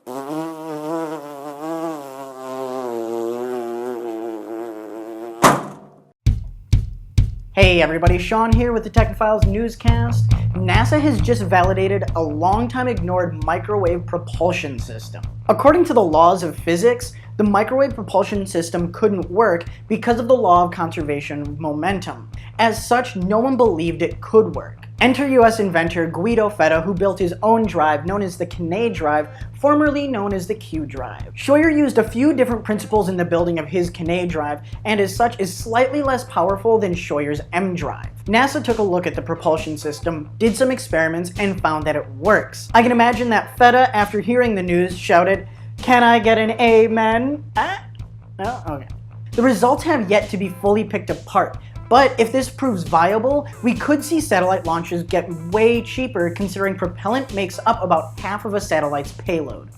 Hey everybody, Shawn here with the Technophiles Newscast. NASA has just validated a long-time ignored microwave propulsion system. According to the laws of physics, the microwave propulsion system couldn't work because of the law of conservation of momentum. As such, no one believed it could work. Enter US inventor Guido Fetta, who built his own drive known as the Kiné drive, formerly known as the Q drive. Scheuer used a few different principles in the building of his Kiné drive, and as such is slightly less powerful than Scheuer's M drive. NASA took a look at the propulsion system, did some experiments, and found that it works. I can imagine that Fetta, after hearing the news, shouted, "Can I get an amen?" Oh, okay. The results have yet to be fully picked apart, but if this proves viable, we could see satellite launches get way cheaper considering propellant makes up about half of a satellite's payload.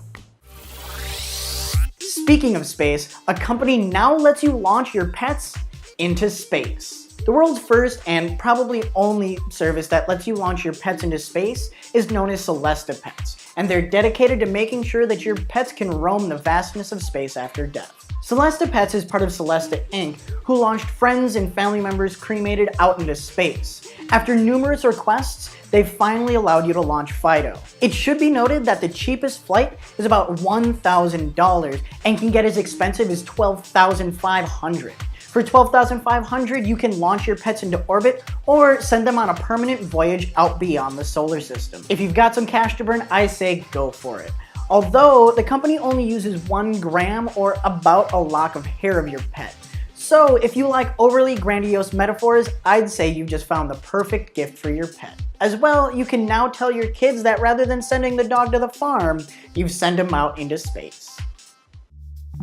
Speaking of space, a company now lets you launch your pets into space. The world's first and probably only service that lets you launch your pets into space is known as Celesta Pets, and they're dedicated to making sure that your pets can roam the vastness of space after death. Celesta Pets is part of Celesta Inc., who launched friends and family members cremated out into space. After numerous requests, they finally allowed you to launch Fido. It should be noted that the cheapest flight is about $1,000 and can get as expensive as $12,500. For $12,500, you can launch your pets into orbit or send them on a permanent voyage out beyond the solar system. If you've got some cash to burn, I say go for it. Although, the company only uses 1 gram or about a lock of hair of your pet. So if you like overly grandiose metaphors, I'd say you've just found the perfect gift for your pet. As well, you can now tell your kids that rather than sending the dog to the farm, you've sent him out into space.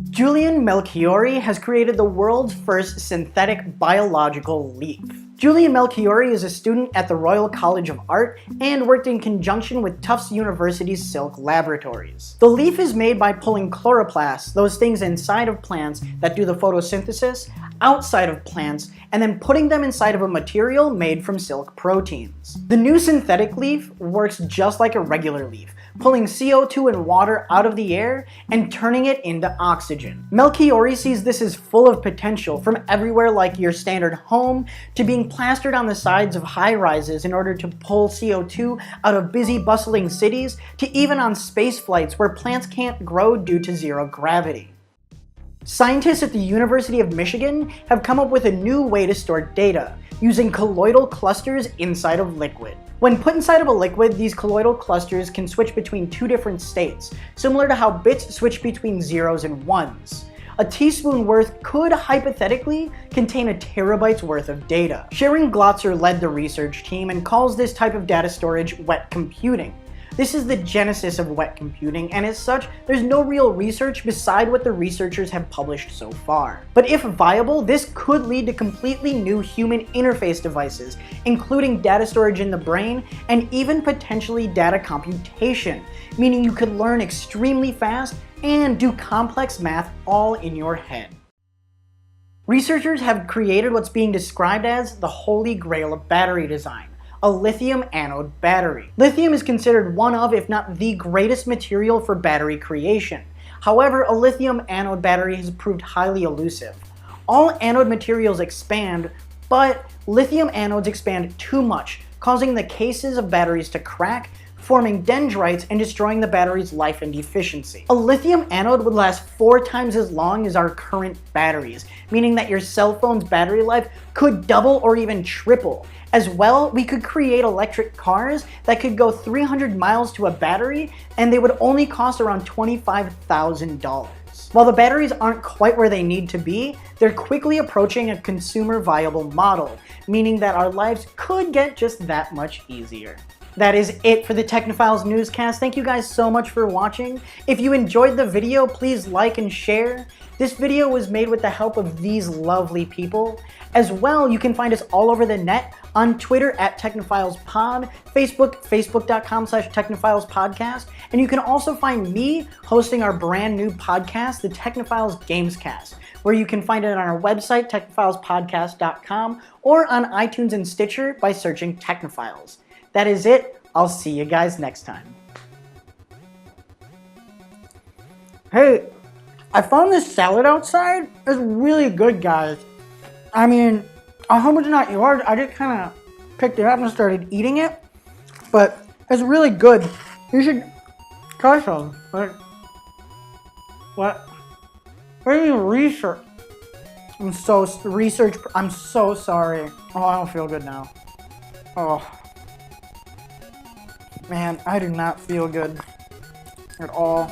Julian Melchiori has created the world's first synthetic biological leaf. Julian Melchiori is a student at the Royal College of Art and worked in conjunction with Tufts University's Silk Laboratories. The leaf is made by pulling chloroplasts, those things inside of plants that do the photosynthesis, outside of plants, and then putting them inside of a material made from silk proteins. The new synthetic leaf works just like a regular leaf, pulling CO2 and water out of the air and turning it into oxygen. Melchiori sees this as full of potential, from everywhere like your standard home to being plastered on the sides of high-rises in order to pull CO2 out of busy, bustling cities, to even on space flights where plants can't grow due to zero gravity. Scientists at the University of Michigan have come up with a new way to store data, using colloidal clusters inside of liquid. When put inside of a liquid, these colloidal clusters can switch between 2 different states, similar to how bits switch between zeros and ones. A teaspoon worth could hypothetically contain a terabyte's worth of data. Sharon Glotzer led the research team and calls this type of data storage wet computing. This is the genesis of wet computing, and as such, there's no real research beside what the researchers have published so far. But if viable, this could lead to completely new human interface devices, including data storage in the brain and even potentially data computation, meaning you could learn extremely fast and do complex math all in your head. Researchers have created what's being described as the holy grail of battery design: a lithium anode battery. Lithium is considered one of, if not the greatest material for battery creation. However, a lithium anode battery has proved highly elusive. All anode materials expand, but lithium anodes expand too much, causing the cases of batteries to crack, forming dendrites and destroying the battery's life and efficiency. A lithium anode would last 4 times as long as our current batteries, meaning that your cell phone's battery life could double or even triple. As well, we could create electric cars that could go 300 miles to a battery, and they would only cost around $25,000. While the batteries aren't quite where they need to be, they're quickly approaching a consumer viable model, meaning that our lives could get just that much easier. That is it for the Technophiles Newscast. Thank you guys so much for watching. If you enjoyed the video, please like and share. This video was made with the help of these lovely people. As well, you can find us all over the net on Twitter at TechnopilesPod, Facebook, facebook.com/TechnopilesPodcast, and you can also find me hosting our brand new podcast, the Technophiles Gamescast, where you can find it on our website, technophilespodcast.com, or on iTunes and Stitcher by searching Technophiles. That is it. I'll see you guys next time. Hey, I found this salad outside. It's really good, guys. I mean, I hope it's not yours. I just kind of picked it up and started eating it. But it's really good. You should try some. What? What do you mean research? I'm so sorry. Oh, I don't feel good now. Oh. Man, I do not feel good at all.